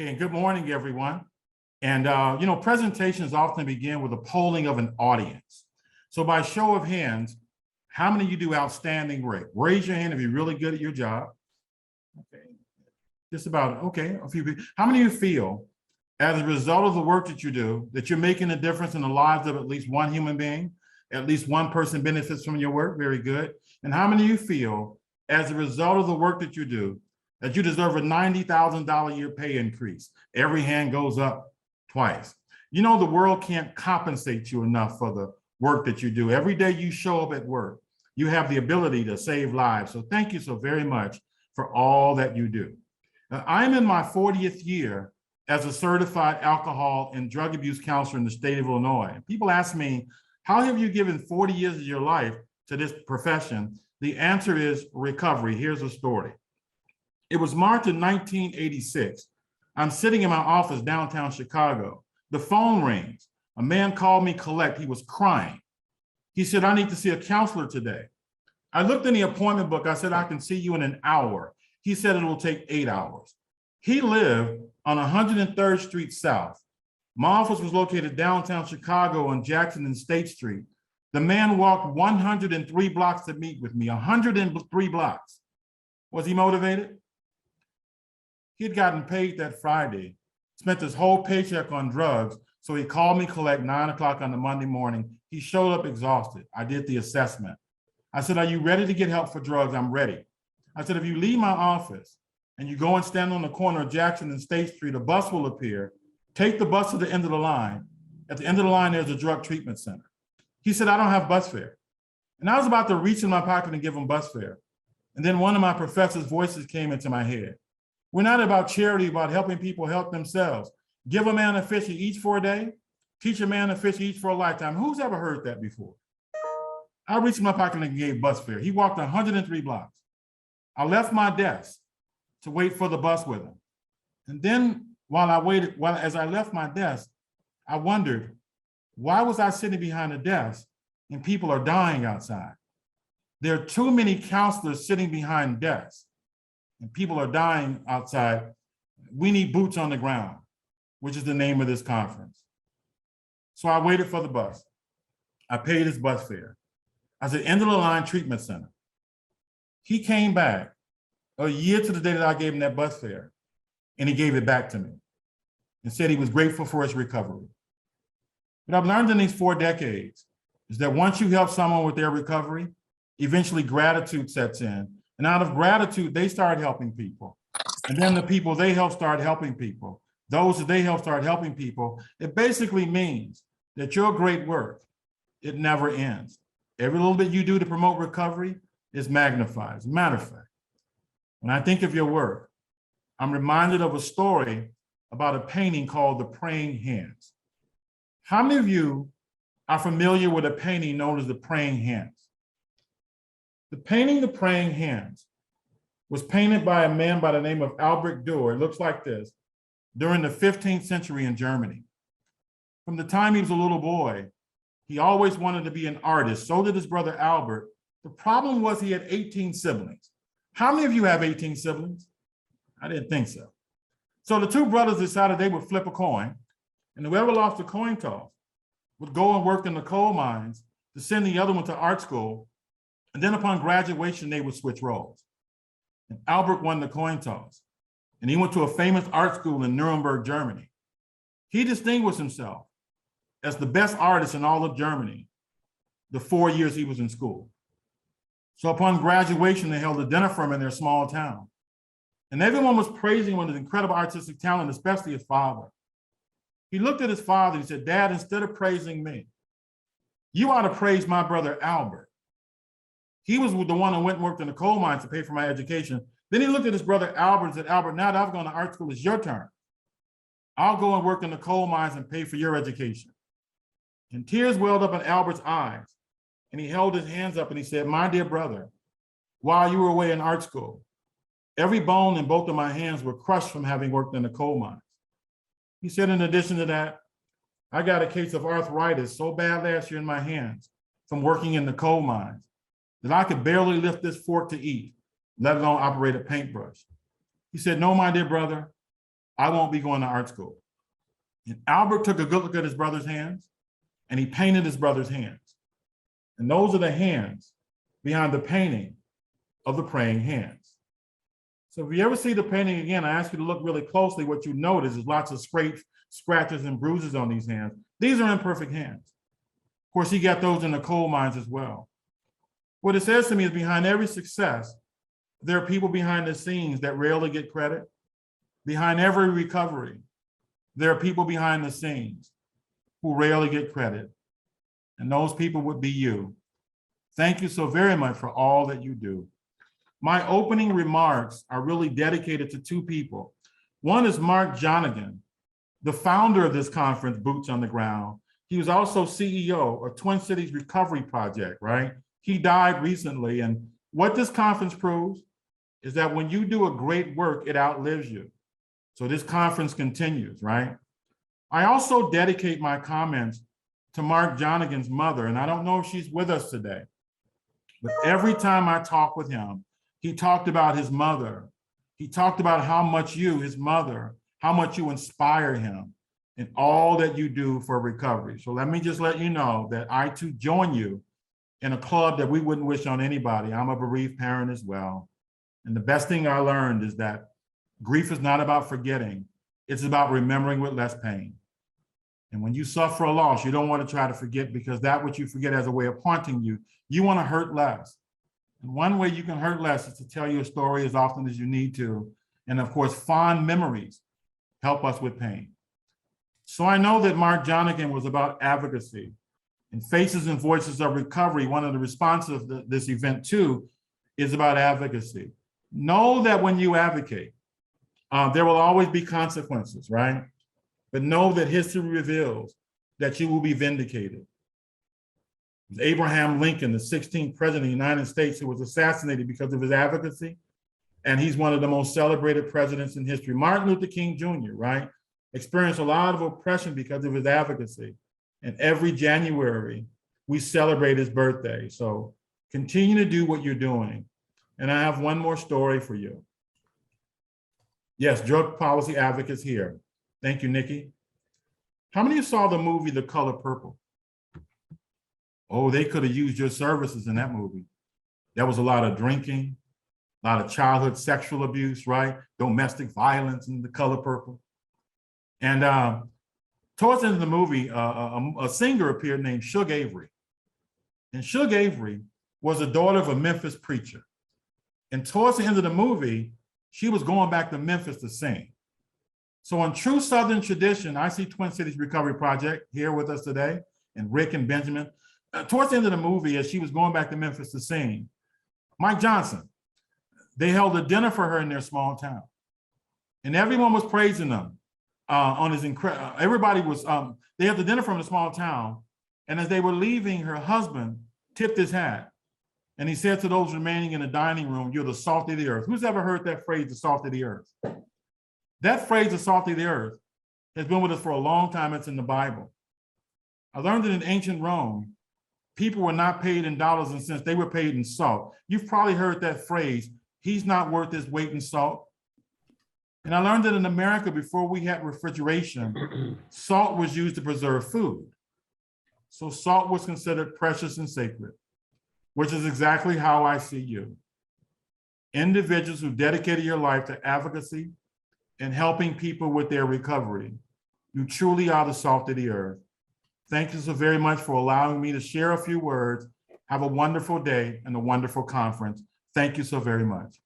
Okay, and good morning, everyone. And presentations often begin with a polling of an audience. So by show of hands, how many of you do outstanding work? Raise your hand if you're really good at your job. Okay, just about, okay, a few people. How many of you feel, as a result of the work that you do, that you're making a difference in the lives of at least one human being? At least one person benefits from your work? Very good. And how many of you feel, as a result of the work that you do, that you deserve a $90,000 a year pay increase? Every hand goes up twice. You know, the world can't compensate you enough for the work that you do. Every day you show up at work, you have the ability to save lives. So thank you so very much for all that you do. I'm in my 40th year as a certified alcohol and drug abuse counselor in the state of Illinois. People ask me, how have you given 40 years of your life to this profession? The answer is recovery. Here's a story. It was March of 1986. I'm sitting in my office downtown Chicago. The phone rings. A man called me collect. He was crying. He said, I need to see a counselor today. I looked in the appointment book. I said, I can see you in an hour. He said it will take 8 hours. He lived on 103rd Street South. My office was located downtown Chicago on Jackson and State Street. The man walked 103 blocks to meet with me, 103 blocks. Was he motivated? He had gotten paid that Friday, spent his whole paycheck on drugs, so he called me collect 9 o'clock on the Monday morning. He showed up exhausted. I did the assessment. I said, are you ready to get help for drugs? I'm ready. I said, if you leave my office and you go and stand on the corner of Jackson and State Street, a bus will appear. Take the bus to the end of the line. At the end of the line, there's a drug treatment center. He said, I don't have bus fare. And I was about to reach in my pocket and give him bus fare. And then one of my professor's voices came into my head. We're not about charity, about helping people help themselves. Give a man a fish he eats for a day. Teach a man a fish he eats for a lifetime. Who's ever heard that before? I reached in my pocket and gave bus fare. He walked 103 blocks. I left my desk to wait for the bus with him. And then as I left my desk, I wondered, why was I sitting behind a desk and people are dying outside? There are too many counselors sitting behind desks and people are dying outside. We need boots on the ground, which is the name of this conference. So I waited for the bus. I paid his bus fare. I said, end of the line treatment center. He came back a year to the day that I gave him that bus fare, and he gave it back to me and said he was grateful for his recovery. What I've learned in these 4 decades is that once you help someone with their recovery, eventually gratitude sets in. And out of gratitude, they start helping people. And then the people they help start helping people. Those that they help start helping people. It basically means that your great work, it never ends. Every little bit you do to promote recovery is magnified. As a matter of fact, when I think of your work, I'm reminded of a story about a painting called The Praying Hands. How many of you are familiar with a painting known as The Praying Hands? The painting The Praying Hands was painted by a man by the name of Albrecht Dürer. It looks like this, during the 15th century in Germany. From the time he was a little boy, he always wanted to be an artist. So did his brother Albert. The problem was he had 18 siblings. How many of you have 18 siblings? I didn't think so. So the 2 brothers decided they would flip a coin, and whoever lost the coin toss would go and work in the coal mines to send the other one to art school. And then upon graduation, they would switch roles. And Albert won the coin toss, and he went to a famous art school in Nuremberg, Germany. He distinguished himself as the best artist in all of Germany the 4 years he was in school. So upon graduation, they held a dinner for him in their small town. And everyone was praising him on his incredible artistic talent, especially his father. He looked at his father and said, Dad, instead of praising me, you ought to praise my brother Albert. He was the one who went and worked in the coal mines to pay for my education. Then he looked at his brother Albert and said, Albert, now that I've gone to art school, it's your turn. I'll go and work in the coal mines and pay for your education. And tears welled up in Albert's eyes. And he held his hands up and he said, my dear brother, while you were away in art school, every bone in both of my hands were crushed from having worked in the coal mines. He said, in addition to that, I got a case of arthritis so bad last year in my hands from working in the coal mines that I could barely lift this fork to eat, let alone operate a paintbrush. He said, no, my dear brother, I won't be going to art school. And Albert took a good look at his brother's hands and he painted his brother's hands. And those are the hands behind the painting of the praying hands. So if you ever see the painting again, I ask you to look really closely. What you notice is lots of scrapes, scratches, and bruises on these hands. These are imperfect hands. Of course, he got those in the coal mines as well. What it says to me is behind every success, there are people behind the scenes that rarely get credit. Behind every recovery, there are people behind the scenes who rarely get credit. And those people would be you. Thank you so very much for all that you do. My opening remarks are really dedicated to two people. One is Mark Jonigan, the founder of this conference, Boots on the Ground. He was also CEO of Twin Cities Recovery Project, right? He died recently. And what this conference proves is that when you do a great work, it outlives you. So this conference continues, right? I also dedicate my comments to Mark Jonigan's mother, and I don't know if she's with us today, but every time I talk with him, he talked about his mother. He talked about how much you, his mother, how much you inspire him in all that you do for recovery. So let me just let you know that I too join you in a club that we wouldn't wish on anybody. I'm a bereaved parent as well. And the best thing I learned is that grief is not about forgetting. It's about remembering with less pain. And when you suffer a loss, you don't want to try to forget, because that which you forget has a way of haunting you. You want to hurt less. And one way you can hurt less is to tell your story as often as you need to. And of course, fond memories help us with pain. So I know that Mark Jonigan was about advocacy. In Faces and Voices of Recovery, one of the responses of this event too is about advocacy. Know that when you advocate, there will always be consequences, right? But know that history reveals that you will be vindicated. Abraham Lincoln, the 16th president of the United States, who was assassinated because of his advocacy, and he's one of the most celebrated presidents in history. Martin Luther King Jr., right, experienced a lot of oppression because of his advocacy. And every January, we celebrate his birthday. So continue to do what you're doing. And I have one more story for you. Yes, drug policy advocates here. Thank you, Nikki. How many of you saw the movie The Color Purple? Oh, they could have used your services in that movie. There was a lot of drinking, a lot of childhood sexual abuse, right? Domestic violence in The Color Purple. And towards the end of the movie, a singer appeared named Shug Avery. And Shug Avery was the daughter of a Memphis preacher. And towards the end of the movie, she was going back to Memphis to sing. So in true Southern tradition, I see Twin Cities Recovery Project here with us today, and Rick and Benjamin. Towards the end of the movie, as she was going back to Memphis to sing, Mike Johnson, they held a dinner for her in their small town. And everyone was praising them on his incredible, everybody was, they had the dinner from the small town. And as they were leaving, her husband tipped his hat. And he said to those remaining in the dining room, "You're the salt of the earth." Who's ever heard that phrase, the salt of the earth? That phrase, the salt of the earth, has been with us for a long time. It's in the Bible. I learned that in ancient Rome, people were not paid in dollars and cents, they were paid in salt. You've probably heard that phrase, "He's not worth his weight in salt." And I learned that in America, before we had refrigeration, salt was used to preserve food. So salt was considered precious and sacred, which is exactly how I see you. Individuals who dedicated your life to advocacy and helping people with their recovery. You truly are the salt of the earth. Thank you so very much for allowing me to share a few words. Have a wonderful day and a wonderful conference. Thank you so very much.